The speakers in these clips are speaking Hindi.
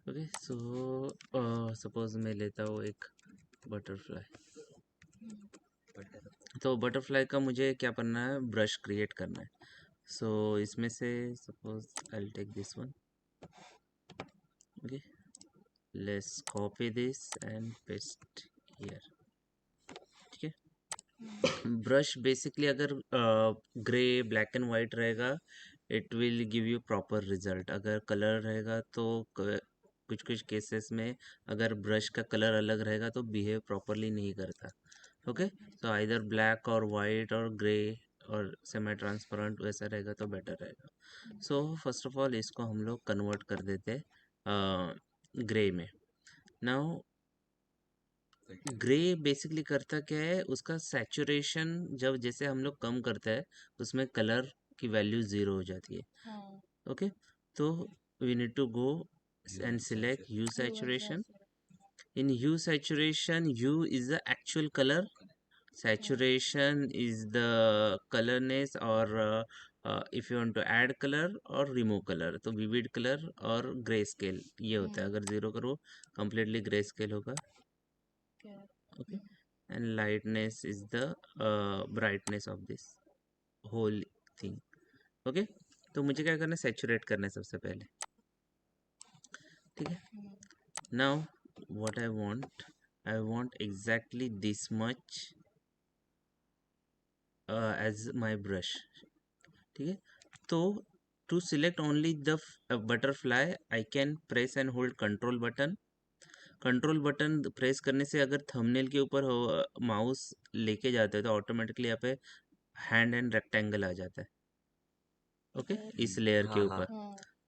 ओके। सो सपोज मैं लेता हूँ एक बटरफ्लाई। तो बटरफ्लाई का मुझे क्या करना है, ब्रश क्रिएट करना है। सो इसमें से suppose I will take this one. Okay, let's copy this and paste here. ठीक है। ब्रश बेसिकली अगर ग्रे ब्लैक एंड वाइट रहेगा it will give you proper result. अगर कलर रहेगा तो कुछ कुछ केसेस में अगर ब्रश का कलर अलग रहेगा तो बिहेव प्रॉपरली नहीं करता। ओके, तो आइदर ब्लैक और वाइट और ग्रे और सेमी ट्रांसपेरेंट वैसा रहेगा तो बेटर रहेगा। सो फर्स्ट ऑफ ऑल इसको हम लोग कन्वर्ट कर देते ग्रे में। नाउ ग्रे बेसिकली करता क्या है, उसका सैचुरेशन जब जैसे हम लोग कम करते हैं उसमें कलर की वैल्यू ज़ीरो हो जाती है। ओके, तो we need to go and select hue saturation. In hue saturation, hue is the actual color, saturation is the colorness, or if you want to add color or remove color तो vivid color और gray scale ये होता है। अगर ज़ीरो करो completely gray scale होगा। okay, and lightness is the brightness of this whole thing। okay, तो मुझे क्या करना है, सैचुरेट करना है सबसे पहले। ठीक है, now what I want exactly this much as my brush। ठीक है, तो to select only the butterfly I can press and hold control button। Control button press करने से अगर थंबनेल के ऊपर माउस लेके जाते हैं तो ऑटोमेटिकली यहाँ पे हैंड एंड रेक्टेंगल आ जाता है। ओके, इस लेयर के ऊपर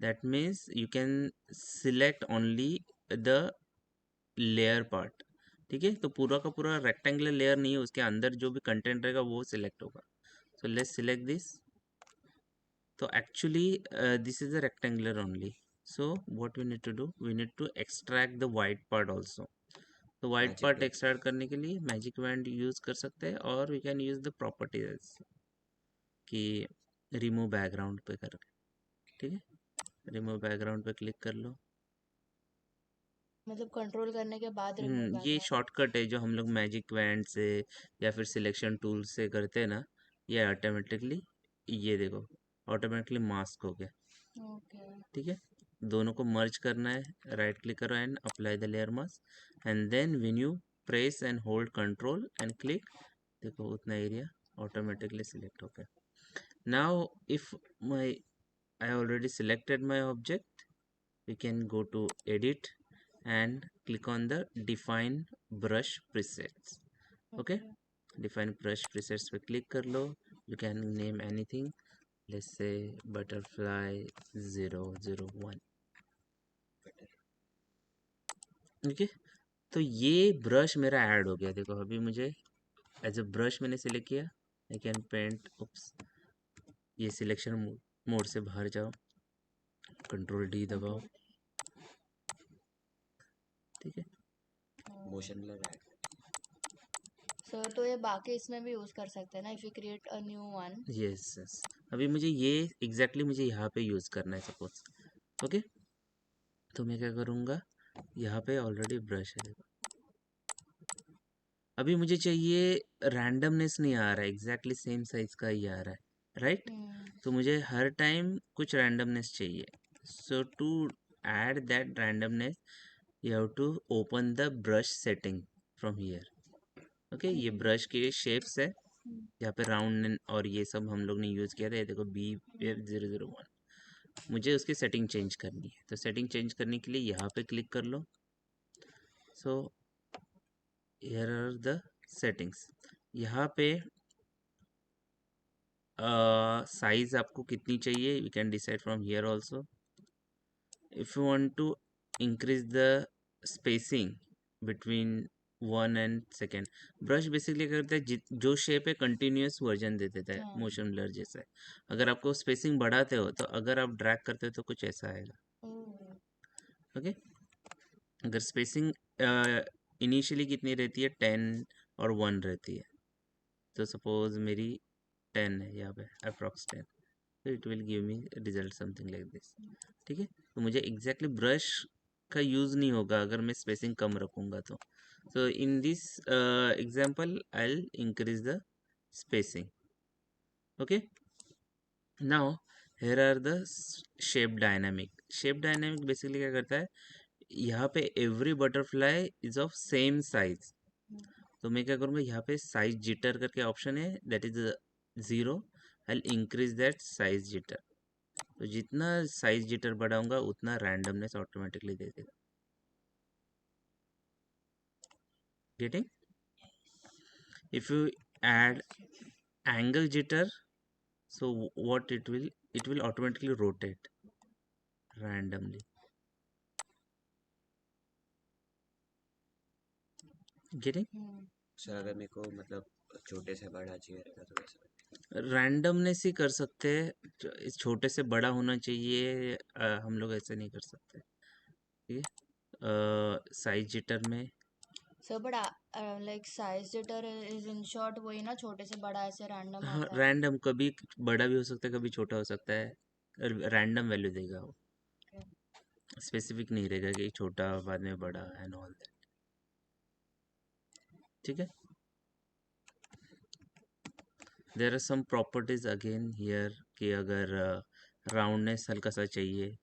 that means you can select only the layer part. ठीक है, तो पूरा का पूरा रेक्टेंगुलर लेयर नहीं है, उसके अंदर जो भी कंटेंट रहेगा वो सिलेक्ट होगा। So let's select this. तो actually this is a rectangular only. So what we need to do, we need to extract the white part also. तो वाइट पार्ट एक्सट्रैक्ट करने के लिए मैजिक बैंड यूज कर सकते हैं और we can use the properties कि रिमूव बैकग्राउंड पे करके। ठीक है, रिमूव बैकग्राउंड पे क्लिक कर लो। मतलब कंट्रोल करने के बाद रिमूव ये बैकग्राउंड। शॉर्टकट है जो हम लोग मैजिक बैंड से या फिर सिलेक्शन टूल से करते हैं ना, ये ऑटोमेटिकली, ये देखो ऑटोमेटिकली मास्क हो गया। ओके। ठीक है, दोनों को मर्ज करना है, राइट क्लिक करो and apply the layer mask and then when you press and hold control and click, देखो उतना एरिया ऑटोमेटिकली सिलेक्ट हो गया। Now if my I already selected my object, we can go to edit and click on the define brush presets। okay, define brush presets पे click कर लो। you can name anything, let's say butterfly 001। okay, तो ये ब्रश मेरा ऐड हो गया। देखो अभी मुझे एज अ ब्रश मैंने सिलेक्ट किया। आई कैन पेंट, उप्स, ये सिलेक्शन मोड से बाहर जाओ, कंट्रोल डी दबाओ। ठीक है, मोशन ब्लर ऐड। सर तो ये बाकी इसमें भी यूज कर सकते हैं ना, if you create a new one. Yes yes, अभी मुझे ये एग्जैक्टली मुझे यहाँ पे यूज़ करना है सपोज। ओके, तो मैं क्या करूँगा, यहाँ पे ऑलरेडी ब्रश है देखो। अभी मुझे चाहिए, रैंडमनेस नहीं आ रहा है, एग्जैक्टली सेम साइज का ही आ रहा है, राइट। तो मुझे हर टाइम कुछ रैंडमनेस चाहिए। So to add that randomness you have to open the brush setting from here। Okay, ये ब्रश के शेप्स है, यहाँ पे राउंड और ये सब हम लोग ने यूज़ किया था। ये देखो BF001, मुझे उसकी सेटिंग चेंज करनी है। तो सेटिंग चेंज करने के लिए यहाँ पे क्लिक कर लो। So here are the settings. यहाँ पे साइज आपको कितनी चाहिए, you can decide from here also. If you want to increase the spacing between 1 and 2, brush basically करता है जो शेप है कंटिन्यूस वर्जन दे देता है, मोशन ब्लर जैसा है। अगर आपको स्पेसिंग बढ़ाते हो तो अगर आप ड्रैग करते हो तो कुछ ऐसा आएगा। ओके, अगर स्पेसिंग इनिशियली कितनी रहती है, 10 और 1 रहती है। तो सपोज मेरी 10 है यहाँ पे, अप्रॉक्स 10, तो it will give me result something like this. ठीक है, तो मुझे एग्जैक्टली ब्रश का यूज़ नहीं होगा अगर मैं स्पेसिंग कम रखूँगा तो. So in this example, I'll increase the spacing. Okay. Now here are the shape dynamic. Shape dynamic basically क्या करता है, यहाँ पे every butterfly is of same size. तो मैं क्या करूँगा, यहाँ पे साइज जिटर करके ऑप्शन है, that is 0. I increase that size jitter. तो जितना साइज जिटर बढ़ाऊंगा उतना रैंडमनेस ऑटोमेटिकली दे देगा. Getting? If you add angle jitter, so what it will automatically rotate randomly. Getting? Sir अगर मेरे को मतलब छोटे से बड़ा चाहिए रहेगा तो कैसे? रैंडमनेस ही कर सकते हैं. इस छोटे से बड़ा होना चाहिए, हम लोग ऐसे नहीं कर सकते. ठीक है. साइज जिटर में sir but like size jitter is in short वही ना, छोटे से बड़ा ऐसे रैंडम हाँ, आता है. रैंडम कभी बड़ा भी हो सकता है, कभी छोटा हो सकता है. रैंडम वैल्यू देगा वो, स्पेसिफिक नहीं रहेगा कि छोटा बाद में बड़ा एंड ऑल दैट. ठीक है. There are some properties again here कि अगर राउंडनेस हल्का सा चाहिए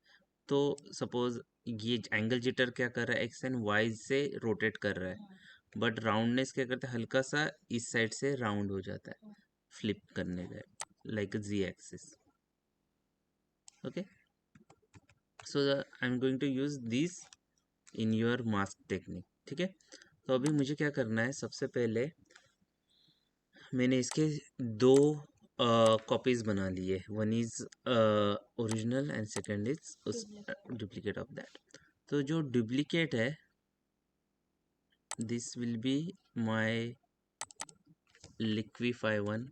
तो सपोज ये एंगल जिटर क्या कर रहा है, एक्स एंड वाई से रोटेट कर रहा है, बट राउंडनेस क्या करता है, हल्का सा इस साइड से राउंड हो जाता है फ्लिप करने का, like G axis. Okay. So I am going to use this in your mask technique. ठीक है. तो अभी मुझे क्या करना है, सबसे पहले मैंने इसके दो कॉपीज बना लिए. One is original and second is duplicate of that. तो जो डुप्लीकेट है, this will be my liquify one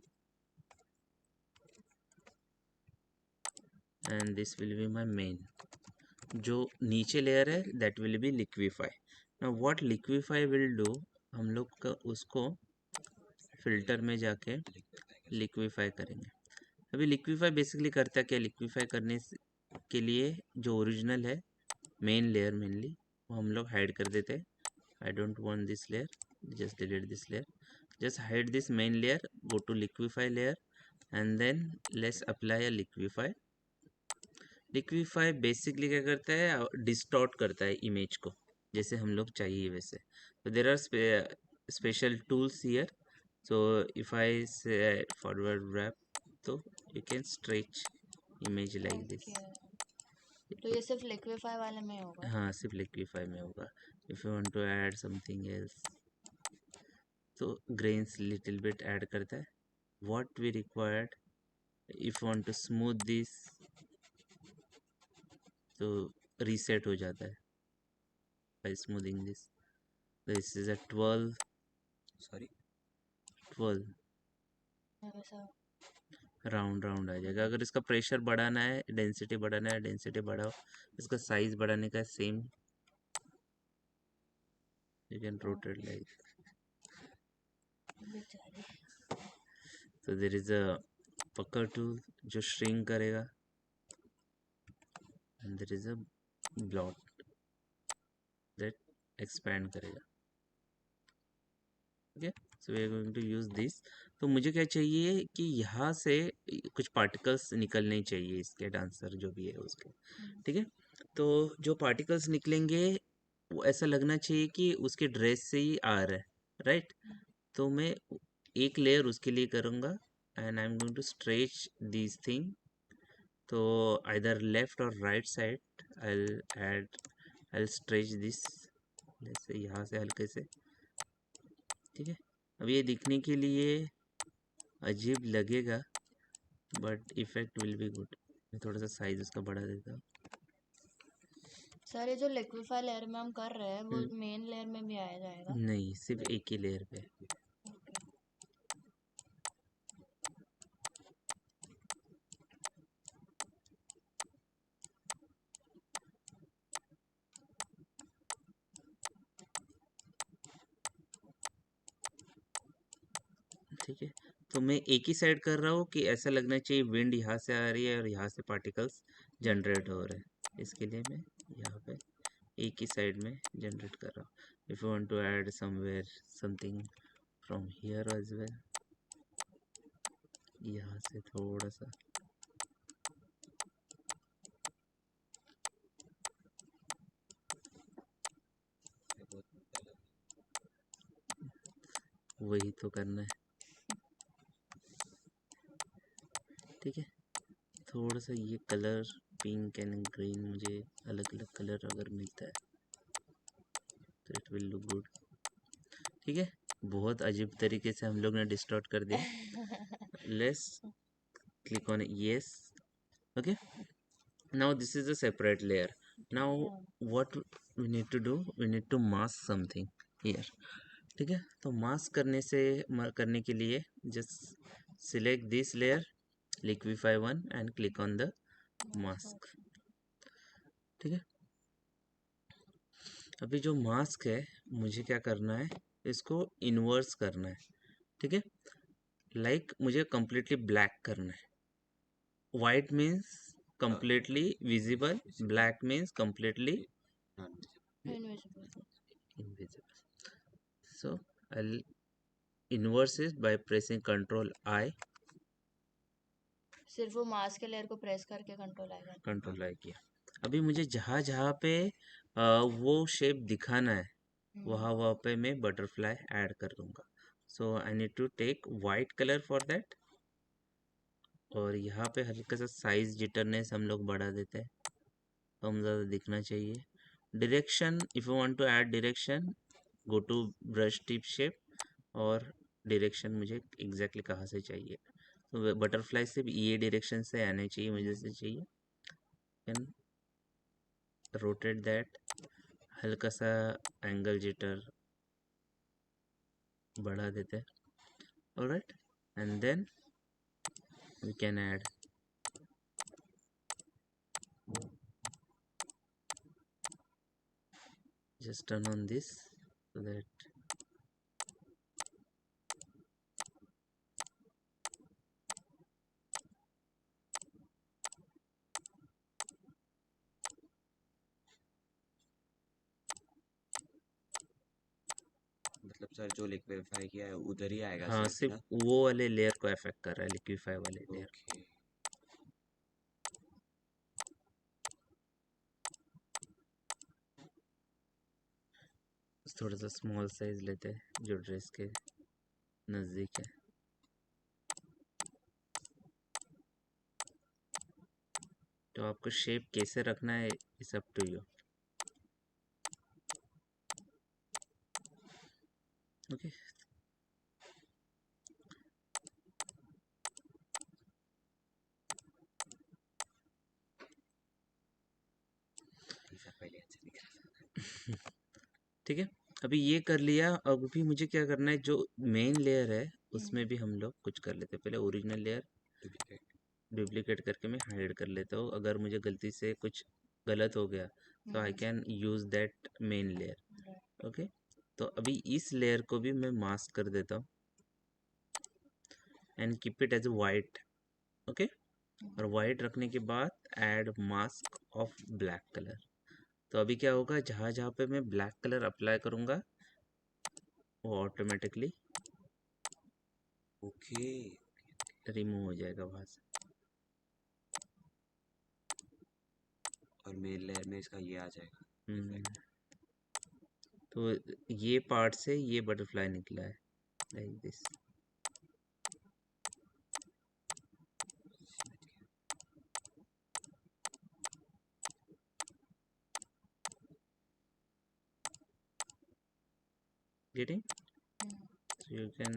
and this will be my main. जो नीचे लेयर है that will be liquify. Now what liquify will do, हम लोग का उसको फिल्टर में जाके लिक्विफाई करेंगे. अभी लिक्विफाई बेसिकली करता है क्या, लिक्विफाई करने के लिए जो ओरिजिनल है मेन लेयर मेनली वो हम लोग हाइड कर देते हैं. I don't want this layer, just delete this layer. Just hide this main layer, go to liquify layer and then let's apply a liquify. Liquify basically क्या करता है, distort करता है इमेज को जैसे हम लोग चाहिए वैसे. So there are special tools here. So if I say forward wrap, तो you can stretch image like this. तो ये सिर्फ लिक्विफाई वाले में होगा? हाँ, सिर्फ liquify में होगा. If you want to add something else, तो grains little bit add करता है. What we required, if you want to smooth this, तो reset हो जाता है by smoothing this. This is a 12. Sorry 12 round round आ जाएगा. अगर इसका प्रेशर बढ़ाना है, डेंसिटी बढ़ाना है, डेंसिटी बढ़ाओ. इसका साइज बढ़ाने का same, you can rotate like. So there is a pucker tool जो shrink करेगा and there is a blot that expand करेगा. Okay, so we are going to use this. तो मुझे क्या चाहिए कि यहाँ से कुछ पार्टिकल्स निकलने चाहिए इसके, डांसर जो भी है उसके. ठीक है. तो जो पार्टिकल्स निकलेंगे वो ऐसा लगना चाहिए कि उसके ड्रेस से ही आ रहा है, राइट. तो मैं एक लेयर उसके लिए करूँगा and I am going to stretch this thing. तो आइदर लेफ्ट और right side I stretch this जैसे यहाँ से हल्के से. ठीक है. अब ये दिखने के लिए अजीब लगेगा but effect will be good. मैं थोड़ा सा साइज उसका बढ़ा देता हूँ. सर ये जो लिक्विफाई लेयर में हम कर रहे हैं वो मेन लेयर में भी आया जाएगा? नहीं, सिर्फ एक ही लेयर पे. ठीक है. तो मैं एक ही साइड कर रहा हूँ कि ऐसा लगना चाहिए विंड यहाँ से आ रही है और यहाँ से पार्टिकल्स जनरेट हो रहे हैं. इसके लिए मैं यहाँ पे एक ही साइड में जनरेट कर रहा हूँ। If you want to add somewhere something from here as well, यहाँ से थोड़ा सा ये बहुत पहले वही तो करना है, ठीक है। थोड़ा सा ये कलर पिंक एंड ग्रीन, मुझे अलग अलग कलर अगर मिलता है तो इट विल लुक गुड, ठीक है। बहुत अजीब तरीके से हम लोग ने डिस्टॉर्ट कर दिया। Let's click on yes, okay. Now this is a separate layer. Now what we need to do, we need to mask something here, ठीक है। तो मास्क करने के लिए just select this layer, liquefy one and click on the mask, ठीक है। अभी जो मास्क है मुझे क्या करना है, इसको इन्वर्स करना है, ठीक है। लाइक मुझे completely ब्लैक करना है। white means completely visible, black means completely non invisible. invisible. So I'll inverse it by pressing Ctrl I, सिर्फ वो मास्क के लेयर को प्रेस करके कंट्रोल आएगा। Ctrl I किया। अभी मुझे जहाँ जहाँ पे वो शेप दिखाना है वहाँ वहाँ पे मैं बटरफ्लाई ऐड कर दूंगा। So I need to take white colour for that, और यहाँ पे हल्का सा साइज जिटरनेस हम लोग बढ़ा देते हैं, कम ज़्यादा दिखना चाहिए। Direction, if you want to add direction, go to brush tip shape, और डायरेक्शन मुझे एग्जैक्टली कहाँ से चाहिए, तो बटरफ्लाई से भी ये डायरेक्शन से आने चाहिए, मुझे से चाहिए। एंड रोटेट दैट, हल्का सा एंगल जिटर बढ़ा देते हैं, alright. And then we can add just turn on this so that मतलब सर जो लिक्विफाई किया है उधर ही आएगा हाँ सिर्फ सिर्फ ना। वो वाले लेयर को अफेक्ट कर रहा है, लिक्विफाई वाले लेयर। ओके थोड़ा सा स्मॉल साइज लेते हैं जो ड्रेस के नज़दीक है। तो आपको शेप कैसे रखना है it's up to you, okay. Sir पहले अच्छा दिख रहा था। ठीक है, अभी ये कर लिया। अब भी मुझे क्या करना है, जो मेन लेयर है उसमें भी हम लोग कुछ कर लेते हैं। पहले ओरिजिनल लेयर डुप्लीकेट डुप्लीकेट करके मैं हाइड कर लेता हूँ। अगर मुझे गलती से कुछ गलत हो गया तो I can use that main layer, okay. तो अभी इस लेयर को भी मैं मास्क कर देता हूँ and keep it as white, okay. और वाइट रखने के बाद add mask of black colour. तो अभी क्या होगा, जहाँ जहाँ पे मैं ब्लैक कलर अप्लाई करूँगा वो ऑटोमेटिकली ओके रिमूव हो जाएगा वहाँ से। और मेन लेयर में इसका ये आ जाएगा हम्म, इफेक्ट। तो ये पार्ट से ये बटरफ्लाई निकला है like this. Getting? So you can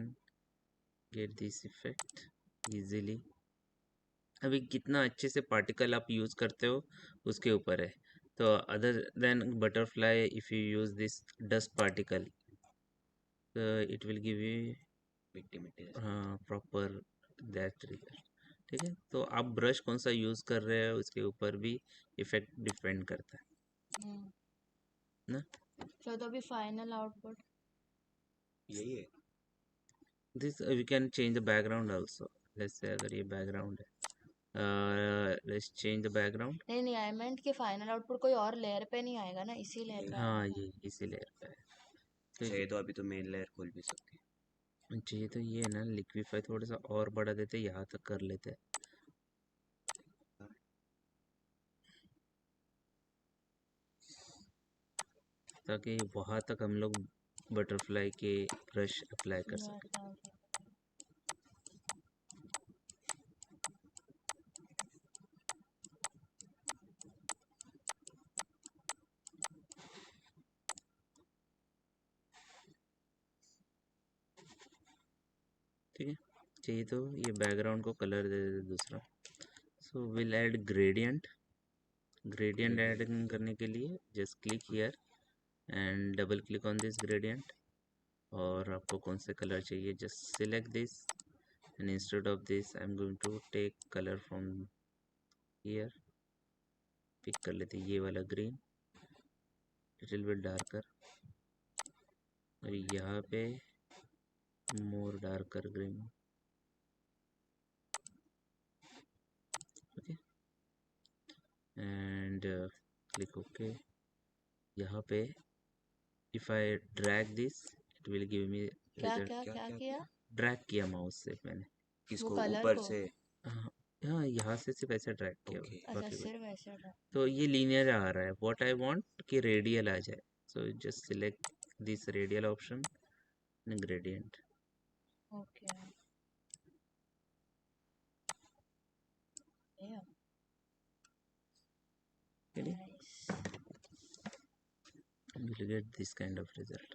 get this effect easily. अभी कितना अच्छे से पार्टिकल आप यूज़ करते हो उसके ऊपर है। तो other than butterfly, if you use this dust particle, it will give you मिट्टी मिट्टी जैसा प्रॉपर दैट रिजल्ट, ठीक है। तो आप ब्रश कौन सा यूज़ कर रहे हो उसके ऊपर भी इफेक्ट डिपेंड करता है ना। तो अभी फाइनल आउटपुट यही है। This we can change the background also. जैसे अगर ये बैकग्राउंड है लेट्स चेंज द बैकग्राउंड। नहीं नहीं, आई मेंट कि फाइनल आउटपुट कोई और लेयर पे नहीं आएगा ना, इसी लेयर पे हाँ, आएगा। ये इसी लेयर पे है। तो चाहिए तो अभी तो मेन लेयर खोल भी सकती चाहिए तो ये ना लिक्विफाई थोड़ा सा और बढ़ा देते, यहाँ तक कर लेते, है। ताकि वहाँ तक हम लोग बटरफ्लाई के ब्रश अप्लाई कर सकें। वैसा हो गया। ठीक है, चाहिए तो ये बैकग्राउंड को कलर दे देते दूसरा। So will add gradient. Gradient add करने के लिए just click here and double click on this gradient, और आपको कौन से कलर चाहिए just select this, and instead of this I'm going to take color from here, pick कर लेते ये वाला ग्रीन, लिटिल बिट डार्कर, और यहाँ पे more darker green. Okay, and click okay. यहाँ पे if I drag this it will give me क्या रिजल्ट। क्या क्या क्या क्या किया? क्या ड्रैग किया माउस से मैंने, वो किसको कलर ऊपर को? से? हाँ हाँ, यहाँ से सिर्फ ऐसे ड्रैग किया ओके अच्छा, बाकी कुछ। सिर्फ ऐसे था। तो ये लीनियर आ रहा है, व्हाट आई वांट कि रेडियल आ जाए, so just select this radial option and gradient. Okay, yeah, Really? nice. You will get this kind of result.